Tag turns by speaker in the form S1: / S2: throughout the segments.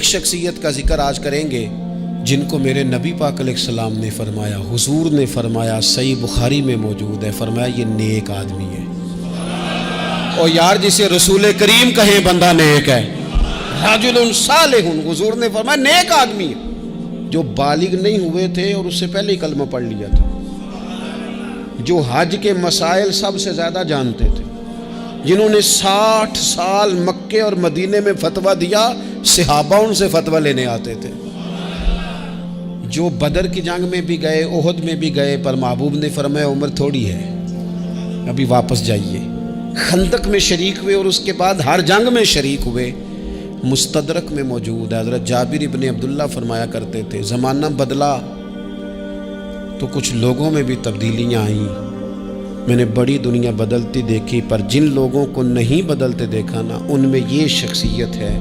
S1: ایک شخصیت کا ذکر آج کریں گے جن کو میرے نبی پاک علیہ السلام نے فرمایا، حضور نے فرمایا، صحیح بخاری میں موجود ہے، فرمایا یہ نیک آدمی ہے۔ اور یار جسے رسول کریم کہیں بندہ نیک ہے، رجل صالح، حضور نے فرمایا نیک آدمی ہے، جو بالغ نہیں ہوئے تھے اور اس سے پہلے ہی کلمہ پڑھ لیا تھا، جو حج کے مسائل سب سے زیادہ جانتے تھے، جنہوں نے 60 سال مکے اور مدینے میں فتویٰ دیا، صحابہ ان سے فتویٰ لینے آتے تھے، جو بدر کی جنگ میں بھی گئے، احد میں بھی گئے، پر محبوب نے فرمایا عمر تھوڑی ہے، ابھی واپس جائیے۔ خندق میں شریک ہوئے اور اس کے بعد ہر جنگ میں شریک ہوئے۔ مستدرک میں موجود ہے، حضرت جابر ابن عبداللہ فرمایا کرتے تھے زمانہ بدلا تو کچھ لوگوں میں بھی تبدیلیاں آئیں، میں نے بڑی دنیا بدلتی دیکھی، پر جن لوگوں کو نہیں بدلتے دیکھا نا، ان میں یہ شخصیت ہے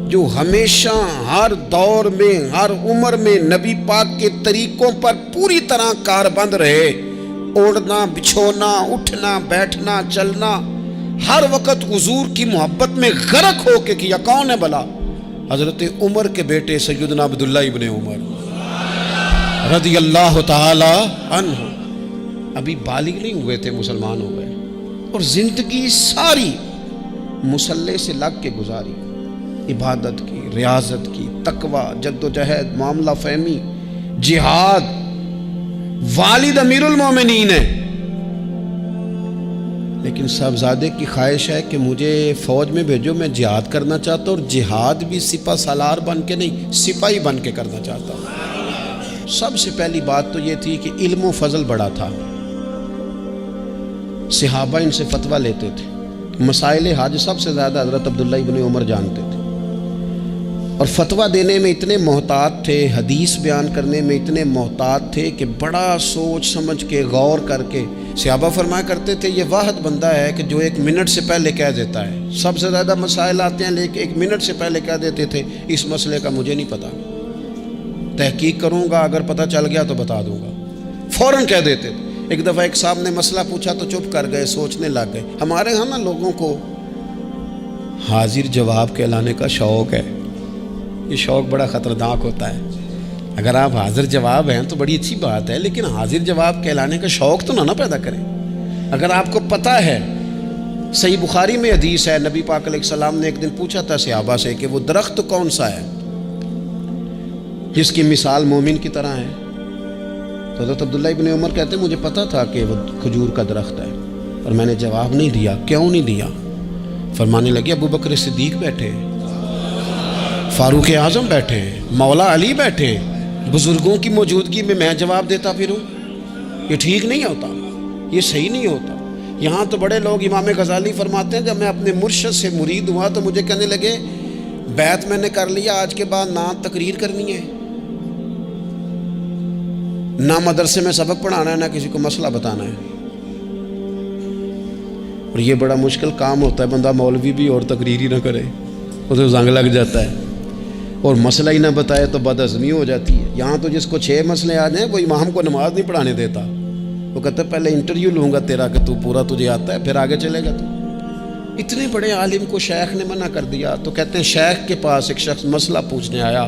S1: جو ہمیشہ ہر دور میں ہر عمر میں نبی پاک کے طریقوں پر پوری طرح کاربند رہے، اوڑھنا بچھونا اٹھنا بیٹھنا چلنا ہر وقت حضور کی محبت میں غرق ہو کے کیا۔ کون ہے بلا؟ حضرت عمر کے بیٹے سیدنا عبداللہ ابن عمر رضی اللہ تعالی عنہ، ابھی بالغ نہیں ہوئے تھے، مسلمان ہو گئے، اور زندگی ساری مصلے سے لگ کے گزاری، عبادت کی، ریاضت کی، تقوی، جد و جہد، معاملہ فہمی، جہاد۔ والد امیر المومنین ہے، لیکن صاحبزادے کی خواہش ہے کہ مجھے فوج میں بھیجو، میں جہاد کرنا چاہتا ہوں، اور جہاد بھی سپہ سالار بن کے نہیں، سپاہی بن کے کرنا چاہتا ہوں۔ سب سے پہلی بات تو یہ تھی کہ علم و فضل بڑا تھا، صحابہ ان سے فتویٰ لیتے تھے، مسائل حج سب سے زیادہ حضرت عبداللہ ابن عمر جانتے تھے، اور فتویٰ دینے میں اتنے محتاط تھے، حدیث بیان کرنے میں اتنے محتاط تھے کہ بڑا سوچ سمجھ کے غور کر کے صحابہ فرمایا کرتے تھے یہ واحد بندہ ہے کہ جو 1 منٹ سے پہلے کہہ دیتا ہے۔ سب سے زیادہ مسائل آتے ہیں لیکن 1 منٹ سے پہلے کہہ دیتے تھے اس مسئلے کا مجھے نہیں پتا، تحقیق کروں گا، اگر پتہ چل گیا تو بتا دوں گا، فوراً کہہ دیتے تھے۔ ایک دفعہ ایک صاحب نے مسئلہ پوچھا تو چپ کر گئے، سوچنے لگ گئے۔ ہمارے ہاں نا لوگوں کو حاضر جواب کہلانے کا شوق ہے، یہ شوق بڑا خطرناک ہوتا ہے۔ اگر آپ حاضر جواب ہیں تو بڑی اچھی بات ہے، لیکن حاضر جواب کہلانے کا شوق تو نہ پیدا کریں۔ اگر آپ کو پتہ ہے، صحیح بخاری میں حدیث ہے، نبی پاک علیہ السلام نے ایک دن پوچھا تھا صحابہ سے کہ وہ درخت کون سا ہے جس کی مثال مومن کی طرح ہے؟ تو حضرت عبداللہ ابن عمر کہتے ہیں مجھے پتا تھا کہ وہ کھجور کا درخت ہے، اور میں نے جواب نہیں دیا۔ کیوں نہیں دیا؟ فرمانے لگے ابو بکر صدیق بیٹھے، فاروق اعظم بیٹھے، مولا علی بیٹھے، بزرگوں کی موجودگی میں جواب دیتا پھروں؟ یہ ٹھیک نہیں ہوتا، یہ صحیح نہیں ہوتا۔ یہاں تو بڑے لوگ، امام غزالی فرماتے ہیں جب میں اپنے مرشد سے مرید ہوا تو مجھے کہنے لگے بیعت میں نے کر لیا، آج کے بعد نہ تقریر کرنی ہے، نہ مدرسے میں سبق پڑھانا ہے، نہ کسی کو مسئلہ بتانا ہے۔ اور یہ بڑا مشکل کام ہوتا ہے، بندہ مولوی بھی اور تقریر ہی نہ کرے، اسے زنگ لگ جاتا ہے، اور مسئلہ ہی نہ بتائے تو بدعزمی ہو جاتی ہے۔ یہاں تو جس کو 6 مسئلے آ جائیں وہ امام کو نماز نہیں پڑھانے دیتا، وہ کہتا ہے پہلے انٹرویو لوں گا تیرا کہ تو پورا تجھے آتا ہے، پھر آگے چلے گا تو۔ اتنے بڑے عالم کو شیخ نے منع کر دیا، تو کہتے ہیں شیخ کے پاس ایک شخص مسئلہ پوچھنے آیا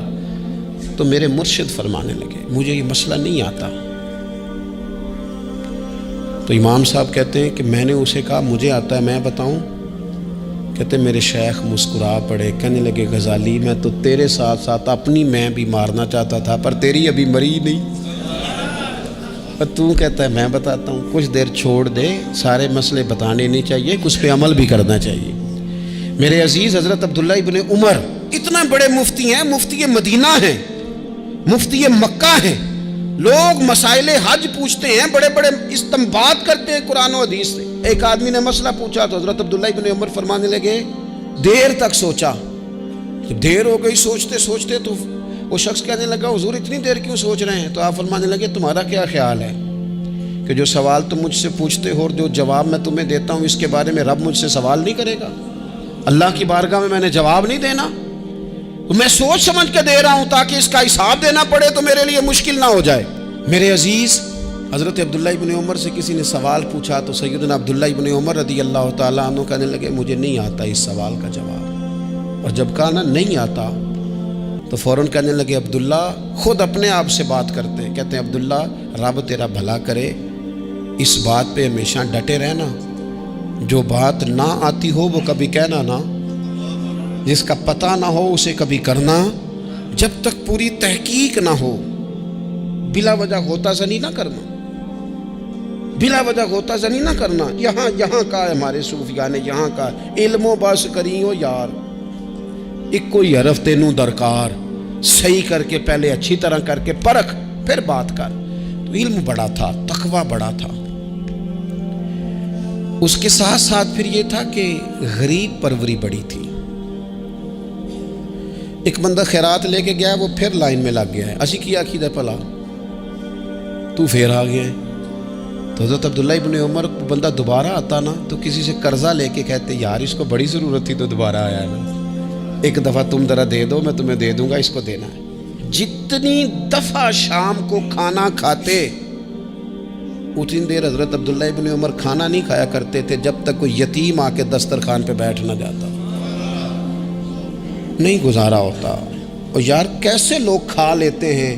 S1: تو میرے مرشد فرمانے لگے مجھے یہ مسئلہ نہیں آتا۔ تو امام صاحب کہتے ہیں کہ میں نے اسے کہا مجھے آتا ہے، میں بتاؤں؟ کہتے میرے شیخ مسکرا پڑے، کہنے لگے غزالی میں تو تیرے ساتھ ساتھ اپنی میں بھی مارنا چاہتا تھا، پر تیری ابھی مری نہیں، پر تو کہتا ہے میں بتاتا ہوں۔ کچھ دیر چھوڑ دے، سارے مسئلے بتانے نہیں چاہیے، کچھ پہ عمل بھی کرنا چاہیے۔ میرے عزیز حضرت عبداللہ ابن عمر اتنا بڑے مفتی ہیں، مفتی مدینہ ہیں، مفتی مکہ ہیں، لوگ مسائل حج پوچھتے ہیں، بڑے بڑے استنباط کرتے ہیں قرآن و حدیث سے۔ ایک آدمی نے مسئلہ پوچھا تو حضرت عبداللہ ابن عمر فرمانے لگے دیر تک سوچا، دیر ہو گئی سوچتے سوچتے، تو وہ شخص کہنے لگا حضور اتنی دیر کیوں سوچ رہے ہیں؟ تو آپ فرمانے لگے تمہارا کیا خیال ہے کہ جو سوال تم مجھ سے پوچھتے ہو اور جو جواب میں تمہیں دیتا ہوں اس کے بارے میں رب مجھ سے سوال نہیں کرے گا؟ اللہ کی بارگاہ میں نے جواب نہیں دینا، تو میں سوچ سمجھ کے دے رہا ہوں تاکہ اس کا حساب دینا پڑے تو میرے لیے مشکل نہ ہو جائے۔ میرے عزیز حضرت عبداللہ ابن عمر سے کسی نے سوال پوچھا تو سیدنا عبداللہ ابن عمر رضی اللہ تعالیٰ عنہ کہنے لگے مجھے نہیں آتا اس سوال کا جواب، اور جب کہا نا نہیں آتا تو فوراً کہنے لگے عبداللہ، خود اپنے آپ سے بات کرتے ہیں، کہتے ہیں عبداللہ رب تیرا بھلا کرے، اس بات پہ ہمیشہ ڈٹے رہنا، جو بات نہ آتی ہو وہ کبھی کہنا نہ، جس کا پتہ نہ ہو اسے کبھی کرنا، جب تک پوری تحقیق نہ ہو بلا وجہ غوطہ زنی نہ کرنا، بلا وجہ غوطہ زنی نہ کرنا۔ یہاں کا ہے ہمارے صوفیاء نے، یہاں کا علم و بس کری ہو یار، ایک کوئی حرف تینوں درکار، صحیح کر کے پہلے اچھی طرح کر کے پرکھ پھر بات کر۔ تو علم بڑا تھا، تقوی بڑا تھا۔ اس کے ساتھ ساتھ پھر یہ تھا کہ غریب پروری بڑی تھی۔ ایک بندہ خیرات لے کے گیا، وہ پھر لائن میں لگ گیا ہے، اسی کیا عقیدہ پلا تو پھر آ گیا ہے۔ تو حضرت عبداللہ ابن عمر کو بندہ دوبارہ آتا نا تو کسی سے قرضہ لے کے کہتے یار اس کو بڑی ضرورت تھی تو دوبارہ آیا ہے نا، ایک دفعہ تم ذرا دے دو، میں تمہیں دے دوں گا، اس کو دینا ہے۔ جتنی دفعہ شام کو کھانا کھاتے اتنی دیر حضرت عبداللہ ابن عمر کھانا نہیں کھایا کرتے تھے جب تک کوئی یتیم آ کے دسترخوان پہ بیٹھ نہ جاتا، نہیں گزارا ہوتا۔ اور یار کیسے لوگ کھا لیتے ہیں،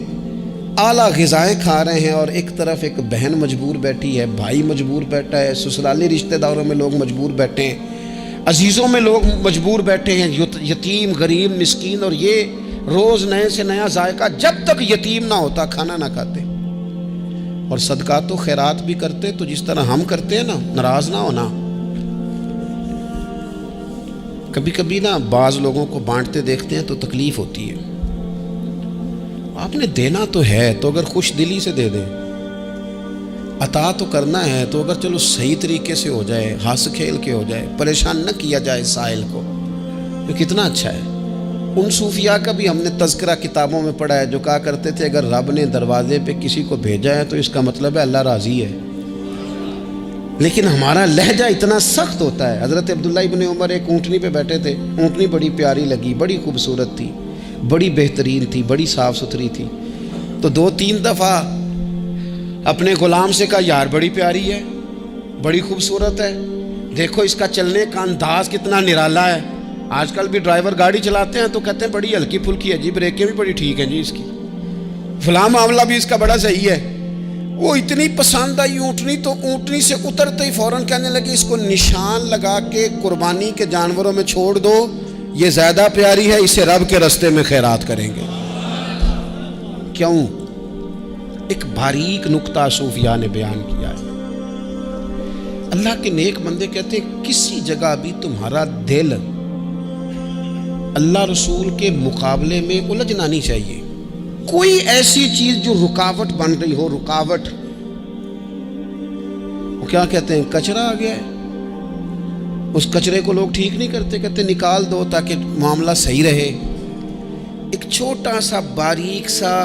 S1: اعلیٰ غذائیں کھا رہے ہیں، اور ایک طرف ایک بہن مجبور بیٹھی ہے، بھائی مجبور بیٹھا ہے، سسرالی رشتہ داروں میں لوگ مجبور بیٹھے ہیں، عزیزوں میں لوگ مجبور بیٹھے ہیں، یتیم غریب مسکین، اور یہ روز نئے سے نیا ذائقہ، جب تک یتیم نہ ہوتا کھانا نہ کھاتے۔ اور صدقات و خیرات بھی کرتے تو جس طرح ہم کرتے ہیں نا، ناراض نہ ہونا۔ کبھی کبھی نا بعض لوگوں کو بانٹتے دیکھتے ہیں تو تکلیف ہوتی ہے، آپ نے دینا تو ہے تو اگر خوش دلی سے دے دیں، عطا تو کرنا ہے تو اگر چلو صحیح طریقے سے ہو جائے، ہنس کھیل کے ہو جائے، پریشان نہ کیا جائے سائل کو، تو کتنا اچھا ہے۔ ان صوفیاء کا بھی ہم نے تذکرہ کتابوں میں پڑھا ہے جو کہا کرتے تھے اگر رب نے دروازے پہ کسی کو بھیجا ہے تو اس کا مطلب ہے اللہ راضی ہے، لیکن ہمارا لہجہ اتنا سخت ہوتا ہے۔ حضرت عبداللہ ابن عمر ایک اونٹنی پہ بیٹھے تھے، اونٹنی بڑی پیاری لگی، بڑی خوبصورت تھی، بڑی بہترین تھی، بڑی صاف ستھری تھی، تو 2-3 دفعہ اپنے غلام سے کہا یار بڑی پیاری ہے، بڑی خوبصورت ہے، دیکھو اس کا چلنے کا انداز کتنا نرالا ہے۔ آج کل بھی ڈرائیور گاڑی چلاتے ہیں تو کہتے ہیں بڑی ہلکی پھلکی ہے جی، بریکیں بھی بڑی ٹھیک ہیں جی اس کی، فلاں معاملہ بھی اس کا بڑا صحیح ہے۔ وہ اتنی پسند آئی اونٹنی تو اونٹنی سے اترتے ہی فوراً کہنے لگے اس کو نشان لگا کے قربانی کے جانوروں میں چھوڑ دو، یہ زیادہ پیاری ہے، اسے رب کے رستے میں خیرات کریں گے۔ کیوں؟ ایک باریک نکتہ صوفیاء نے بیان کیا ہے۔ اللہ کے نیک بندے کہتے ہیں کسی جگہ بھی تمہارا دل اللہ رسول کے مقابلے میں الجھنا نہیں چاہیے۔ کوئی ایسی چیز جو رکاوٹ بن رہی ہو، رکاوٹ، وہ کیا کہتے ہیں کچرا آ گیا ہے، اس کچرے کو لوگ ٹھیک نہیں کرتے، کہتے نکال دو تاکہ معاملہ صحیح رہے۔ ایک چھوٹا سا باریک سا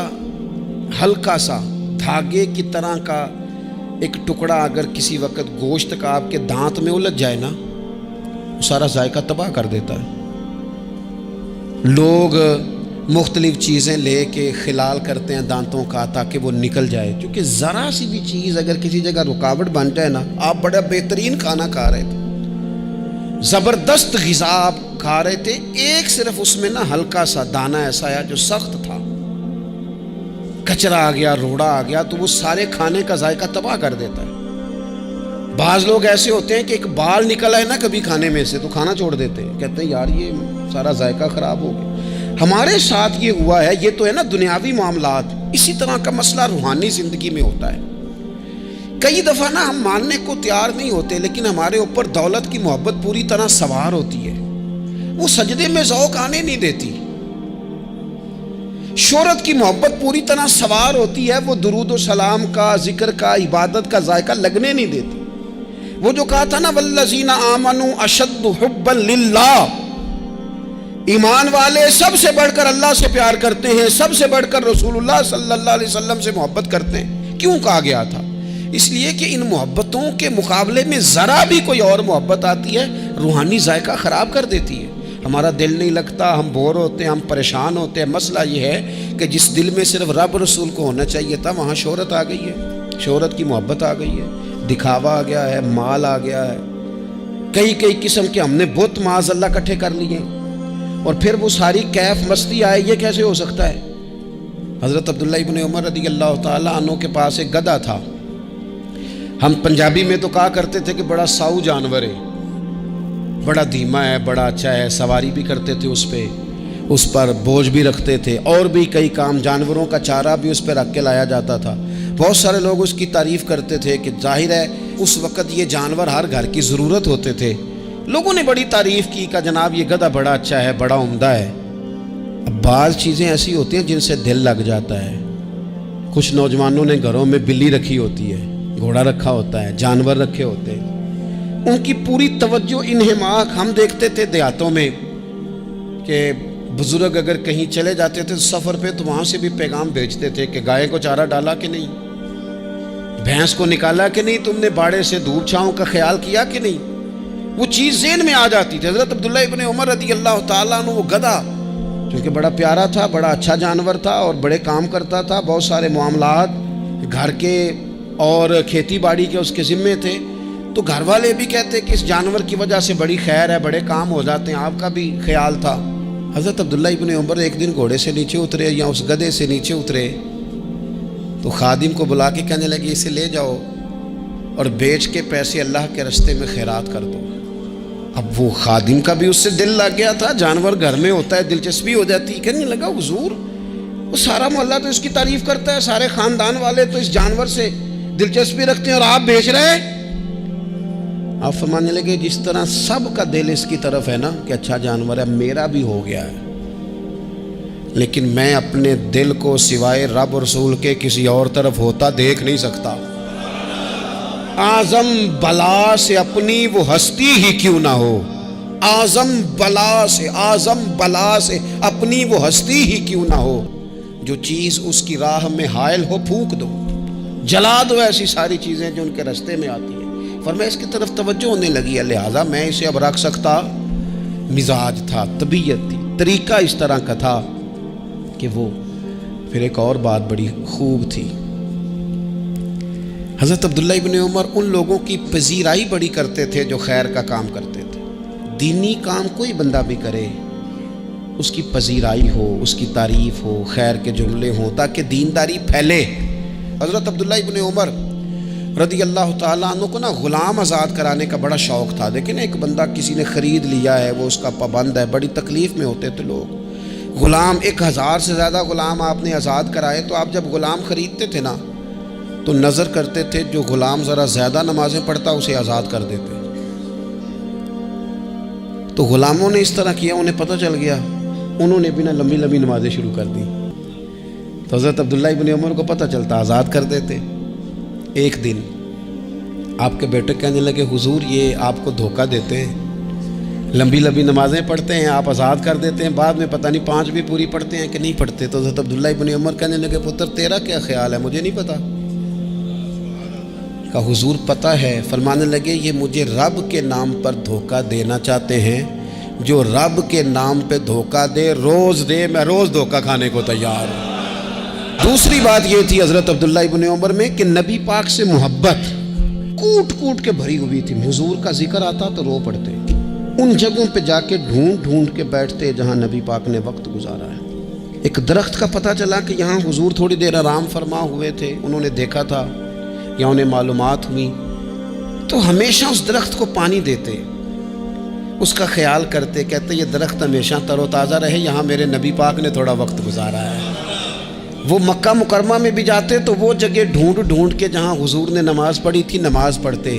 S1: ہلکا سا دھاگے کی طرح کا ایک ٹکڑا اگر کسی وقت گوشت کا آپ کے دانت میں الجھ جائے نا، وہ سارا ذائقہ تباہ کر دیتا ہے۔ لوگ مختلف چیزیں لے کے خلال کرتے ہیں دانتوں کا تاکہ وہ نکل جائے، کیونکہ ذرا سی بھی چیز اگر کسی جگہ رکاوٹ بن جائے نا، آپ بڑا بہترین کھانا کھا رہے تھے، زبردست غذا آپ کھا رہے تھے، ایک صرف اس میں نا ہلکا سا دانہ ایسا آیا جو سخت تھا، کچرا آ گیا، روڑا آ گیا، تو وہ سارے کھانے کا ذائقہ تباہ کر دیتا ہے۔ بعض لوگ ایسے ہوتے ہیں کہ ایک بال نکل آئے نا کبھی کھانے میں سے تو کھانا چھوڑ دیتے ہیں، کہتے ہیں یار یہ سارا ذائقہ خراب ہو گیا۔ ہمارے ساتھ یہ ہوا ہے، یہ تو ہے نا دنیاوی معاملات، اسی طرح کا مسئلہ روحانی زندگی میں ہوتا ہے۔ کئی دفعہ نا ہم ماننے کو تیار نہیں ہوتے، لیکن ہمارے اوپر دولت کی محبت پوری طرح سوار ہوتی ہے، وہ سجدے میں ذوق آنے نہیں دیتی۔ شہرت کی محبت پوری طرح سوار ہوتی ہے، وہ درود و سلام کا، ذکر کا، عبادت کا ذائقہ لگنے نہیں دیتی۔ وہ جو کہا تھا نا والذین آمنوا اشد حبا للہ، ایمان والے سب سے بڑھ کر اللہ سے پیار کرتے ہیں، سب سے بڑھ کر رسول اللہ صلی اللہ علیہ وسلم سے محبت کرتے ہیں۔ کیوں کہا گیا تھا؟ اس لیے کہ ان محبتوں کے مقابلے میں ذرا بھی کوئی اور محبت آتی ہے روحانی ذائقہ خراب کر دیتی ہے، ہمارا دل نہیں لگتا، ہم بور ہوتے ہیں، ہم پریشان ہوتے ہیں۔ مسئلہ یہ ہے کہ جس دل میں صرف رب رسول کو ہونا چاہیے تھا وہاں شہرت آ گئی ہے، شہرت کی محبت آ گئی ہے، دکھاوا آ گیا ہے، مال آ گیا ہے، کئی قسم کے ہم نے بت معاذ اللہ اکٹھے کر لیے، اور پھر وہ ساری کیف مستی آئے، یہ کیسے ہو سکتا ہے؟ حضرت عبداللہ ابن عمر رضی اللہ تعالیٰ عنہ کے پاس ایک گدھا تھا. ہم پنجابی میں تو کہا کرتے تھے کہ بڑا ساؤ جانور ہے، بڑا دھیما ہے، بڑا اچھا ہے، سواری بھی کرتے تھے اس پہ، اس پر بوجھ بھی رکھتے تھے، اور بھی کئی کام، جانوروں کا چارہ بھی اس پہ رکھ کے لایا جاتا تھا. بہت سارے لوگ اس کی تعریف کرتے تھے کہ ظاہر ہے اس وقت یہ جانور ہر گھر کی ضرورت ہوتے تھے. لوگوں نے بڑی تعریف کی کہ جناب یہ گدھا بڑا اچھا ہے، بڑا عمدہ ہے. اب بعض چیزیں ایسی ہوتی ہیں جن سے دل لگ جاتا ہے. کچھ نوجوانوں نے گھروں میں بلی رکھی ہوتی ہے، گھوڑا رکھا ہوتا ہے، جانور رکھے ہوتے ہیں، ان کی پوری توجہ انہماک. ہم دیکھتے تھے دیہاتوں میں کہ بزرگ اگر کہیں چلے جاتے تھے سفر پہ تو وہاں سے بھی پیغام بھیجتے تھے کہ گائے کو چارہ ڈالا کہ نہیں، بھینس کو نکالا کہ نہیں، تم نے باڑے سے دھوپ چھاؤں کا خیال کیا کہ نہیں. وہ چیز ذہن میں آ جاتی تھی. حضرت عبداللہ ابن عمر رضی اللہ تعالیٰ عنہ وہ گدھا کیونکہ بڑا پیارا تھا، بڑا اچھا جانور تھا اور بڑے کام کرتا تھا، بہت سارے معاملات گھر کے اور کھیتی باڑی کے اس کے ذمے تھے. تو گھر والے بھی کہتے کہ اس جانور کی وجہ سے بڑی خیر ہے، بڑے کام ہو جاتے ہیں. آپ کا بھی خیال تھا. حضرت عبداللہ ابن عمر ایک دن گھوڑے سے نیچے اترے یا اس گدھے سے نیچے اترے تو خادم کو بلا کے کہنے لگے اسے لے جاؤ اور بیچ کے پیسے اللہ کے راستے میں خیرات کر دو. اب وہ خادم کا بھی اس سے دل لگ گیا تھا، جانور گھر میں ہوتا ہے دلچسپی ہو جاتی. کہنے لگا حضور وہ سارا محلہ تو اس کی تعریف کرتا ہے، سارے خاندان والے تو اس جانور سے دلچسپی رکھتے ہیں اور آپ بیچ رہے. آپ فرمانے لگے جس طرح سب کا دل اس کی طرف ہے نا کہ اچھا جانور ہے، میرا بھی ہو گیا ہے، لیکن میں اپنے دل کو سوائے رب رسول کے کسی اور طرف ہوتا دیکھ نہیں سکتا. اعظم بلا سے اپنی وہ ہستی ہی کیوں نہ ہو، اعظم بلا سے اپنی وہ ہستی ہی کیوں نہ ہو. جو چیز اس کی راہ میں حائل ہو پھونک دو، جلا دو ایسی ساری چیزیں جو ان کے راستے میں آتی ہیں. فرمایا اس کی طرف توجہ ہونے لگی ہے، لہٰذا میں اسے اب رکھ سکتا. مزاج تھا، طبیعت تھی، طریقہ اس طرح کا تھا کہ وہ. پھر ایک اور بات بڑی خوب تھی، حضرت عبداللہ ابن عمر ان لوگوں کی پذیرائی بڑی کرتے تھے جو خیر کا کام کرتے تھے. دینی کام کوئی بندہ بھی کرے اس کی پذیرائی ہو، اس کی تعریف ہو، خیر کے جملے ہوں تاکہ دینداری پھیلے. حضرت عبداللہ ابن عمر رضی اللہ تعالیٰ عنہ کو نا غلام آزاد کرانے کا بڑا شوق تھا. دیکھیں ایک بندہ کسی نے خرید لیا ہے، وہ اس کا پابند ہے، بڑی تکلیف میں ہوتے تھے لوگ. غلام 1000 سے زیادہ غلام آپ نے آزاد کرائے تو آپ جب غلام خریدتے تھے نا تو نظر کرتے تھے جو غلام ذرا زیادہ نمازیں پڑھتا اسے آزاد کر دیتے. تو غلاموں نے اس طرح کیا، انہیں پتہ چل گیا، انہوں نے بھی نا لمبی لمبی نمازیں شروع کر دی. تو حضرت عبداللہ ابن عمر کو پتہ چلتا، آزاد کر دیتے. ایک دن آپ کے بیٹے کہنے لگے حضور یہ آپ کو دھوکہ دیتے ہیں، لمبی لمبی نمازیں پڑھتے ہیں، آپ آزاد کر دیتے ہیں، بعد میں پتہ نہیں 5 بھی پوری پڑھتے ہیں کہ نہیں پڑھتے. تو حضرت عبداللہ ابن عمر کہنے لگے پتر تیرا کیا خیال ہے، مجھے نہیں پتہ. کہا حضور پتہ ہے. فرمانے لگے یہ مجھے رب کے نام پر دھوکہ دینا چاہتے ہیں، جو رب کے نام پہ دھوکہ دے روز دے، میں روز دھوکہ کھانے کو تیار ہوں. دوسری بات یہ تھی حضرت عبداللہ ابن عمر میں کہ نبی پاک سے محبت کوٹ کوٹ کے بھری ہوئی تھی. حضور کا ذکر آتا تو رو پڑتے، ان جگہوں پہ جا کے ڈھونڈ ڈھونڈ کے بیٹھتے جہاں نبی پاک نے وقت گزارا ہے. ایک درخت کا پتہ چلا کہ یہاں حضور تھوڑی دیر آرام فرما ہوئے تھے، انہوں نے دیکھا تھا یا انہیں معلومات ہوئی تو ہمیشہ اس درخت کو پانی دیتے، اس کا خیال کرتے، کہتے یہ درخت ہمیشہ تر و تازہ رہے، یہاں میرے نبی پاک نے تھوڑا وقت گزارا ہے. وہ مکہ مکرمہ میں بھی جاتے تو وہ جگہ ڈھونڈ ڈھونڈ کے جہاں حضور نے نماز پڑھی تھی نماز پڑھتے.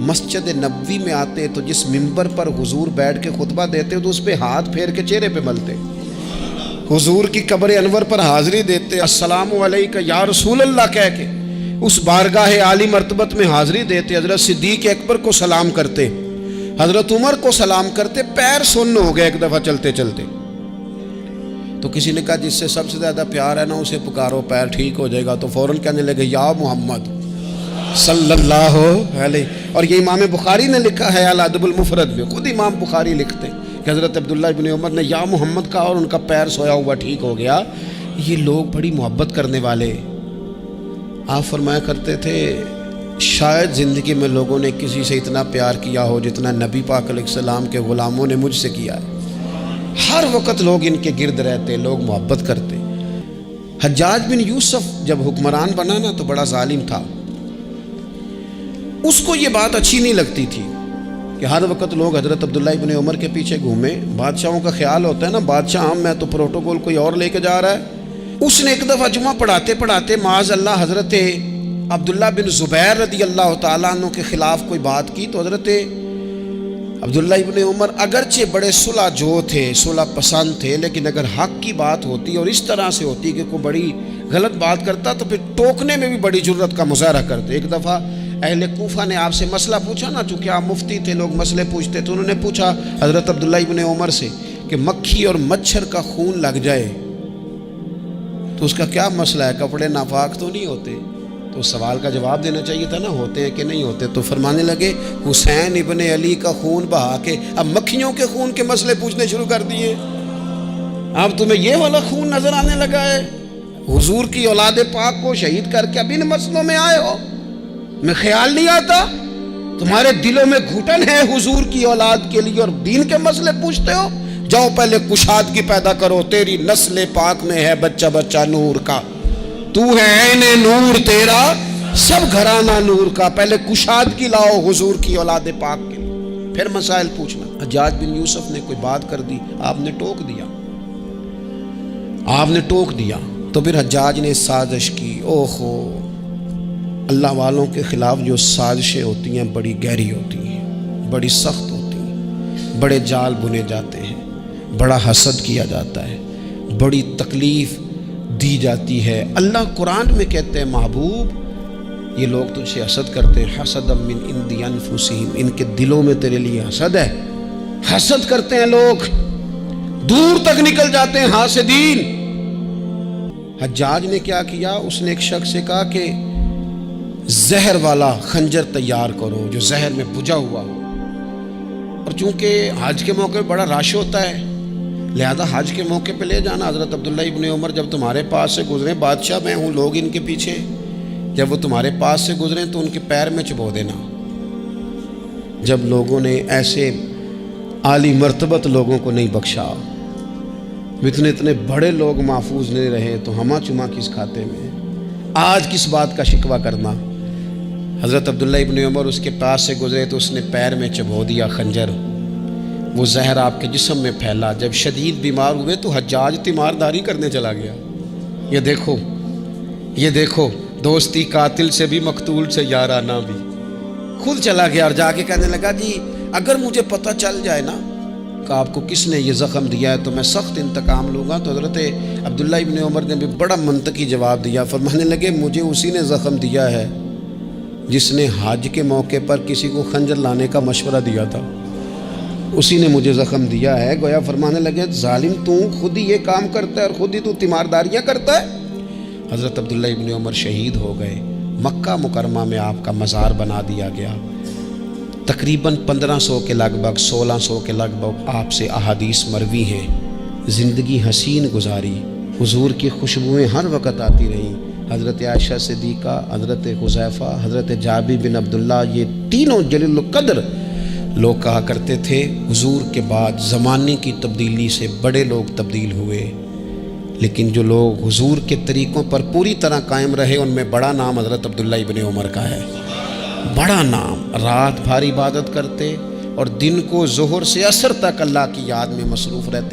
S1: مسجد نبوی میں آتے تو جس ممبر پر حضور بیٹھ کے خطبہ دیتے تو اس پہ ہاتھ پھیر کے چہرے پہ ملتے. حضور کی قبر انور پر حاضری دیتے، السلام علیکہ یا رسول اللہ کہہ کے اس بارگاہ عالی مرتبت میں حاضری دیتے. حضرت صدیق اکبر کو سلام کرتے، حضرت عمر کو سلام کرتے. پیر سن ہو گئے ایک دفعہ چلتے چلتے تو کسی نے کہا جس سے سب سے زیادہ پیار ہے نا اسے پکارو، پیر ٹھیک ہو جائے گا. تو فوراً کہنے لگے یا محمد صلی اللہ علیہ. اور یہ امام بخاری نے لکھا ہے الادب المفرد میں، خود امام بخاری لکھتے کہ حضرت عبداللہ ابن عمر نے یا محمد کہا اور ان کا پیر سویا ہوا ٹھیک ہو گیا. یہ لوگ بڑی محبت کرنے والے. آپ فرمایا کرتے تھے شاید زندگی میں لوگوں نے کسی سے اتنا پیار کیا ہو جتنا نبی پاک علیہ السلام کے غلاموں نے مجھ سے کیا ہے. ہر وقت لوگ ان کے گرد رہتے، لوگ محبت کرتے۔ حجاج بن یوسف جب حکمران بنا نا تو بڑا ظالم تھا، اس کو یہ بات اچھی نہیں لگتی تھی کہ ہر وقت لوگ حضرت عبداللہ ابن عمر کے پیچھے گھومیں۔ بادشاہوں کا خیال ہوتا ہے نا، بادشاہ ہم میں تو پروٹوکول کوئی اور لے کے جا رہا ہے۔ اس نے ایک دفعہ جمعہ پڑھاتے پڑھاتے معاذ اللہ حضرت عبداللہ بن زبیر رضی اللہ تعالیٰ عنہ کے خلاف کوئی بات کی، تو حضرت عبداللہ ابن عمر اگرچہ بڑے صلح جو تھے، صلح پسند تھے، لیکن اگر حق کی بات ہوتی اور اس طرح سے ہوتی کہ کوئی بڑی غلط بات کرتا تو پھر ٹوکنے میں بھی بڑی جرت کا مظاہرہ کرتے۔ ایک دفعہ اہل کوفہ نے آپ سے مسئلہ پوچھا نا، چونکہ آپ مفتی تھے، لوگ مسئلے پوچھتے، تو انہوں نے پوچھا حضرت عبداللہ ابن عمر سے کہ مکھی اور مچھر کا خون لگ جائے تو اس کا کیا مسئلہ ہے، کپڑے ناپاک تو نہیں ہوتے؟ تو سوال کا جواب دینا چاہیے تھا نا، ہوتے ہیں کہ نہیں ہوتے؟ تو فرمانے لگے حسین ابن علی کا خون بہا کے اب مکھیوں کے خون کے مسئلے پوچھنے شروع کر دیے۔ اب تمہیں یہ والا خون نظر آنے لگا ہے؟ حضور کی اولاد پاک کو شہید کر کے اب ان مسئلوں میں آئے ہو؟ میں خیال نہیں آتا تمہارے دلوں میں گھٹن ہے حضور کی اولاد کے لیے اور دین کے مسئلے پوچھتے ہو؟ جاؤ پہلے کشادگی پیدا کرو، تیری نسل پاک میں ہے بچہ بچہ نور کا، تو ہے عین نور تیرا سب گھرانہ نور کا، پہلے کشادگی لاؤ حضور کی اولاد پاک کے لیے، پھر مسائل پوچھنا۔ حجاج بن یوسف نے کوئی بات کر دی، آپ نے ٹوک دیا، آپ نے ٹوک دیا، تو پھر حجاج نے سازش کی۔ اوہو، اللہ والوں کے خلاف جو سازشیں ہوتی ہیں بڑی گہری ہوتی ہیں، بڑی سخت ہوتی ہیں، بڑے جال بنے جاتے ہیں، بڑا حسد کیا جاتا ہے، بڑی تکلیف دی جاتی ہے۔ اللہ قرآن میں کہتے ہیں محبوب یہ لوگ تجھ سے حسد کرتے ہیں، حسد من عند انفسہم، ان کے دلوں میں تیرے لیے حسد ہے، حسد کرتے ہیں لوگ، دور تک نکل جاتے ہیں حاسدین۔ حجاج نے کیا کیا؟ اس نے ایک شخص سے کہا کہ زہر والا خنجر تیار کرو جو زہر میں بجھا ہوا ہو، اور چونکہ حج کے موقع پہ بڑا رش ہوتا ہے لہذا حج کے موقع پہ لے جانا۔ حضرت عبداللہ ابن عمر جب تمہارے پاس سے گزرے، بادشاہ میں ہوں، لوگ ان کے پیچھے، جب وہ تمہارے پاس سے گزریں تو ان کے پیر میں چبو دینا۔ جب لوگوں نے ایسے عالی مرتبت لوگوں کو نہیں بخشا، اتنے بڑے لوگ محفوظ نہیں رہے تو ہمہ چما کس کھاتے میں؟ آج کس بات کا شکوہ کرنا؟ حضرت عبداللہ ابن عمر اس کے پاس سے گزرے تو اس نے پیر میں چبو دیا خنجر، وہ زہر آپ کے جسم میں پھیلا۔ جب شدید بیمار ہوئے تو حجاج تیمارداری کرنے چلا گیا۔ یہ دیکھو، یہ دیکھو، دوستی قاتل سے بھی مقتول سے یارانہ بھی، خود چلا گیا اور جا کے کہنے لگا جی اگر مجھے پتہ چل جائے نا کہ آپ کو کس نے یہ زخم دیا ہے تو میں سخت انتقام لوں گا۔ تو حضرت عبداللہ ابن عمر نے بھی بڑا منطقی جواب دیا، فرمانے لگے مجھے اسی نے زخم دیا ہے جس نے حج کے موقع پر کسی کو خنجر لانے کا مشورہ دیا تھا، اسی نے مجھے زخم دیا ہے۔ گویا فرمانے لگے ظالم تو خود ہی یہ کام کرتا ہے اور خود ہی تو تیمارداریاں کرتا ہے۔ حضرت عبداللہ ابن عمر شہید ہو گئے، مکہ مکرمہ میں آپ کا مزار بنا دیا گیا۔ تقریباً 1500 کے لگ بھگ 1600 کے لگ بھگ آپ سے احادیث مروی ہیں۔ زندگی حسین گزاری، حضور کی خوشبوئیں ہر وقت آتی رہیں۔ حضرت عائشہ صدیقہ، حضرت حذیفہ، حضرت جابر بن عبداللہ، یہ تینوں جلیل القدر لوگ کہا کرتے تھے حضور کے بعد زمانے کی تبدیلی سے بڑے لوگ تبدیل ہوئے، لیکن جو لوگ حضور کے طریقوں پر پوری طرح قائم رہے ان میں بڑا نام حضرت عبداللہ ابن عمر کا ہے، بڑا نام۔ رات بھر عبادت کرتے اور دن کو ظہر سے عصر تک اللہ کی یاد میں مصروف رہتے۔